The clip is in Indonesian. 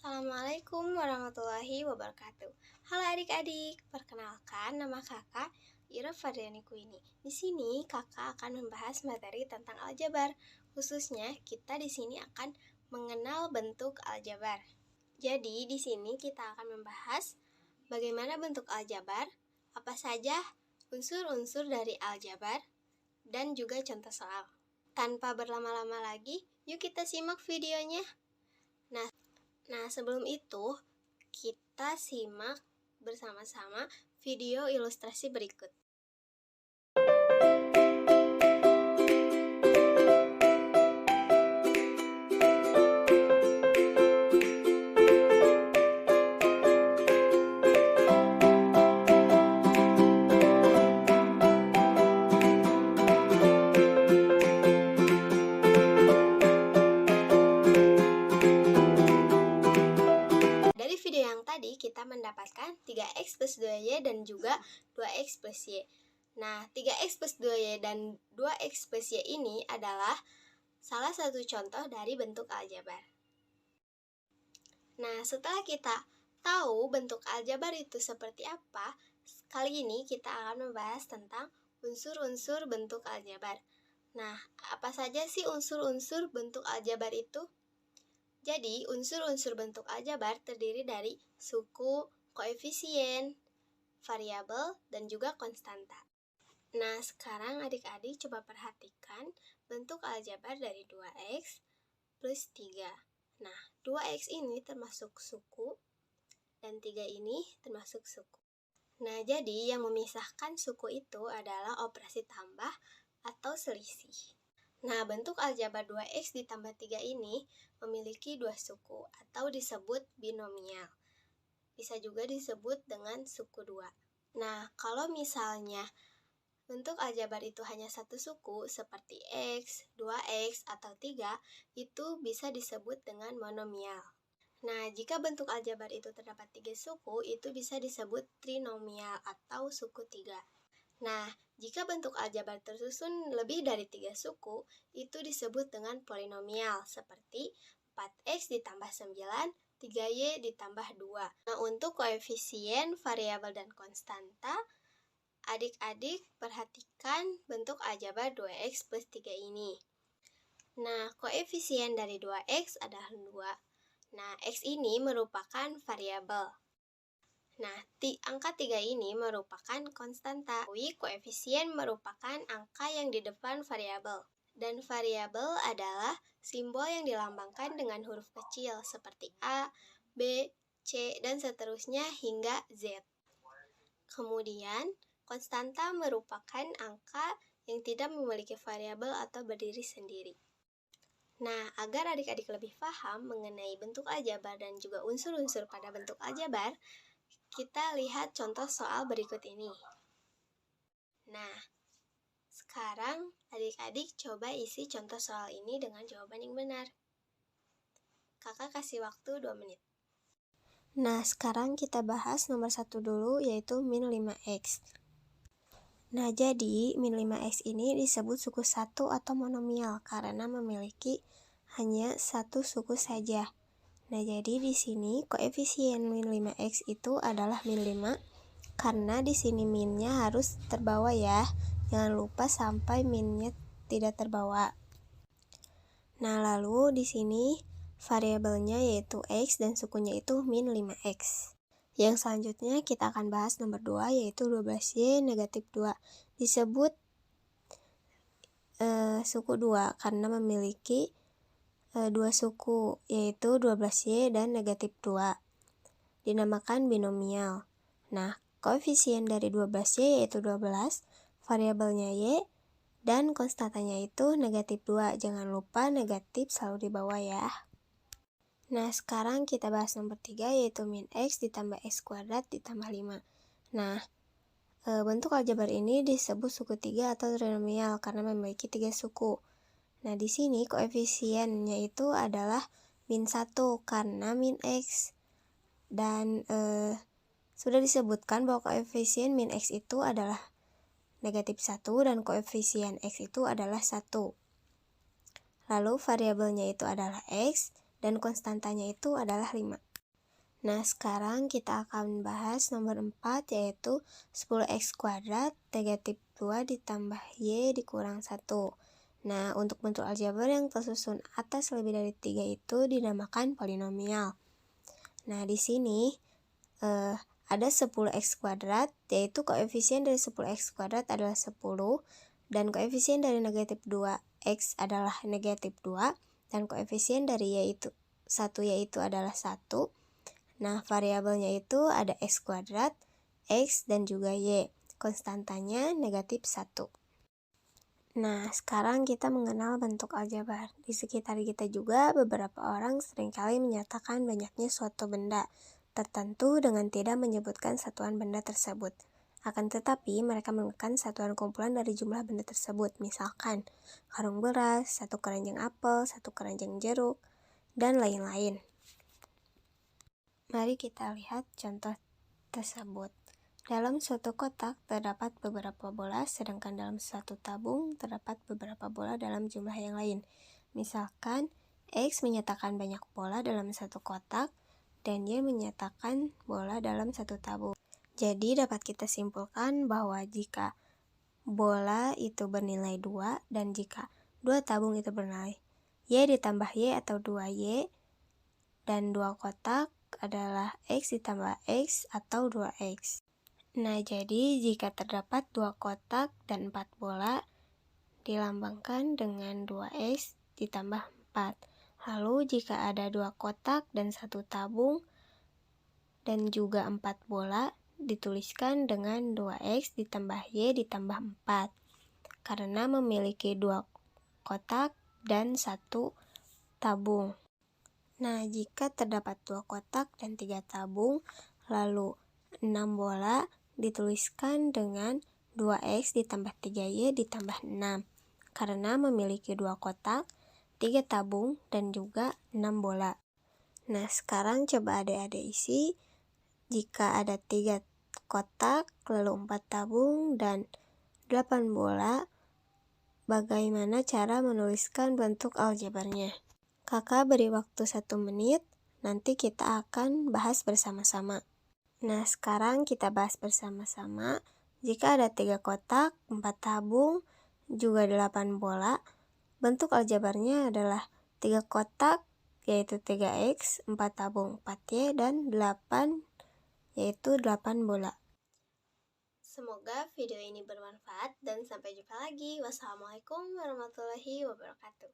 Assalamualaikum warahmatullahi wabarakatuh. Halo adik-adik, perkenalkan nama kakak Ira Fadriani Kuini. Di sini kakak akan membahas materi tentang aljabar. Khususnya kita di sini akan mengenal bentuk aljabar. Jadi di sini kita akan membahas bagaimana bentuk aljabar, apa saja unsur-unsur dari aljabar, dan juga contoh soal. Tanpa berlama-lama lagi, yuk kita simak videonya. Nah, sebelum itu, kita simak bersama-sama video ilustrasi berikut. Tadi kita mendapatkan 3x plus 2y dan juga 2x plus y. Nah, 3x plus 2y dan 2x plus y ini adalah salah satu contoh dari bentuk aljabar. Nah, setelah kita tahu bentuk aljabar itu seperti apa, kali ini kita akan membahas tentang unsur-unsur bentuk aljabar. Nah, apa saja sih unsur-unsur bentuk aljabar itu? Jadi, unsur-unsur bentuk aljabar terdiri dari suku, koefisien, variabel, dan juga konstanta. Nah, sekarang adik-adik coba perhatikan bentuk aljabar dari 2x plus 3. Nah, 2x ini termasuk suku, dan 3 ini termasuk suku. Nah, jadi yang memisahkan suku itu adalah operasi tambah atau selisih. Nah, bentuk aljabar 2x ditambah 3 ini memiliki dua suku atau disebut binomial. Bisa juga disebut dengan suku 2. Nah, kalau misalnya bentuk aljabar itu hanya satu suku seperti x, 2x, atau 3, itu bisa disebut dengan monomial. Nah, jika bentuk aljabar itu terdapat 3 suku, itu bisa disebut trinomial atau suku 3. Nah, jika bentuk aljabar tersusun lebih dari 3 suku, itu disebut dengan polinomial, seperti 4x ditambah 9, 3y ditambah 2. Nah, untuk koefisien, variabel, dan konstanta, adik-adik perhatikan bentuk aljabar 2x plus 3 ini. Nah, koefisien dari 2x adalah 2. Nah, x ini merupakan variabel. Nah, angka 3 ini merupakan konstanta. Koefisien merupakan angka yang di depan variabel. Dan variabel adalah simbol yang dilambangkan dengan huruf kecil seperti A, B, C, dan seterusnya hingga Z. Kemudian, konstanta merupakan angka yang tidak memiliki variabel atau berdiri sendiri. Nah, agar adik-adik lebih paham mengenai bentuk aljabar dan juga unsur-unsur pada bentuk aljabar, kita lihat contoh soal berikut ini. Nah, sekarang adik-adik coba isi contoh soal ini dengan jawaban yang benar. Kakak kasih waktu 2 menit. Nah, sekarang kita bahas nomor 1 dulu, yaitu min 5x. Nah, jadi min 5x ini disebut suku 1 atau monomial karena memiliki hanya satu suku saja. Nah, jadi di sini koefisien min 5x itu adalah min 5 karena di sini minnya harus terbawa ya. Jangan lupa sampai minnya tidak terbawa. Nah, lalu di sini variabelnya yaitu x dan sukunya itu min 5x. Yang selanjutnya kita akan bahas nomor 2 yaitu 12y negatif 2. Disebut suku 2 karena memiliki dua suku yaitu 12y dan negatif 2. Dinamakan binomial. Nah, koefisien dari 12y yaitu 12, variabelnya y, dan konstantanya itu negatif 2. Jangan lupa negatif selalu di bawah ya. Nah, sekarang kita bahas nomor 3 yaitu min x ditambah x kuadrat ditambah 5. Nah, bentuk aljabar ini disebut suku 3 atau trinomial karena memiliki 3 suku. Nah, di sini koefisiennya itu adalah min 1 karena min x. Dan sudah disebutkan bahwa koefisien min x itu adalah negatif 1 dan koefisien x itu adalah 1. Lalu variabelnya itu adalah x dan konstantanya itu adalah 5. Nah, sekarang kita akan bahas nomor 4, yaitu 10x kuadrat negatif 2 ditambah y dikurang 1. Nah, untuk bentuk aljabar yang tersusun atas lebih dari 3 itu dinamakan polinomial. Nah, di sini ada 10x kuadrat, yaitu koefisien dari 10x kuadrat adalah 10, dan koefisien dari negatif 2x adalah negatif 2, dan koefisien dari y itu 1y itu adalah 1. Nah, variabelnya itu ada x kuadrat, x, dan juga y. Konstantanya negatif 1. Nah, sekarang kita mengenal bentuk aljabar. Di sekitar kita juga beberapa orang seringkali menyatakan banyaknya suatu benda tertentu dengan tidak menyebutkan satuan benda tersebut. Akan tetapi, mereka menekan satuan kumpulan dari jumlah benda tersebut. Misalkan, karung beras, satu keranjang apel, satu keranjang jeruk, dan lain-lain. Mari kita lihat contoh tersebut. Dalam suatu kotak terdapat beberapa bola, sedangkan dalam suatu tabung terdapat beberapa bola dalam jumlah yang lain. Misalkan, X menyatakan banyak bola dalam satu kotak, dan Y menyatakan bola dalam satu tabung. Jadi dapat kita simpulkan bahwa jika bola itu bernilai 2, dan jika 2 tabung itu bernilai Y ditambah Y atau 2Y, dan 2 kotak adalah X ditambah X atau 2X. Nah, jadi jika terdapat 2 kotak dan 4 bola, dilambangkan dengan 2X ditambah 4. Lalu jika ada 2 kotak dan 1 tabung dan juga 4 bola, dituliskan dengan 2X ditambah Y ditambah 4. Karena memiliki 2 kotak dan 1 tabung. Nah, jika terdapat 2 kotak dan 3 tabung, lalu 6 bola, dituliskan dengan 2X ditambah 3Y ditambah 6. Karena memiliki 2 kotak, 3 tabung, dan juga 6 bola. Nah, sekarang coba adik-adik isi. Jika ada 3 kotak, lalu 4 tabung, dan 8 bola, bagaimana cara menuliskan bentuk aljabarnya? Kakak beri waktu 1 menit, nanti kita akan bahas bersama-sama. Nah, sekarang kita bahas bersama-sama. Jika ada 3 kotak, 4 tabung, juga 8 bola, bentuk aljabarnya adalah 3 kotak, yaitu 3X, 4 tabung, 4Y, dan 8, yaitu 8 bola. Semoga video ini bermanfaat dan sampai jumpa lagi. Wassalamualaikum warahmatullahi wabarakatuh.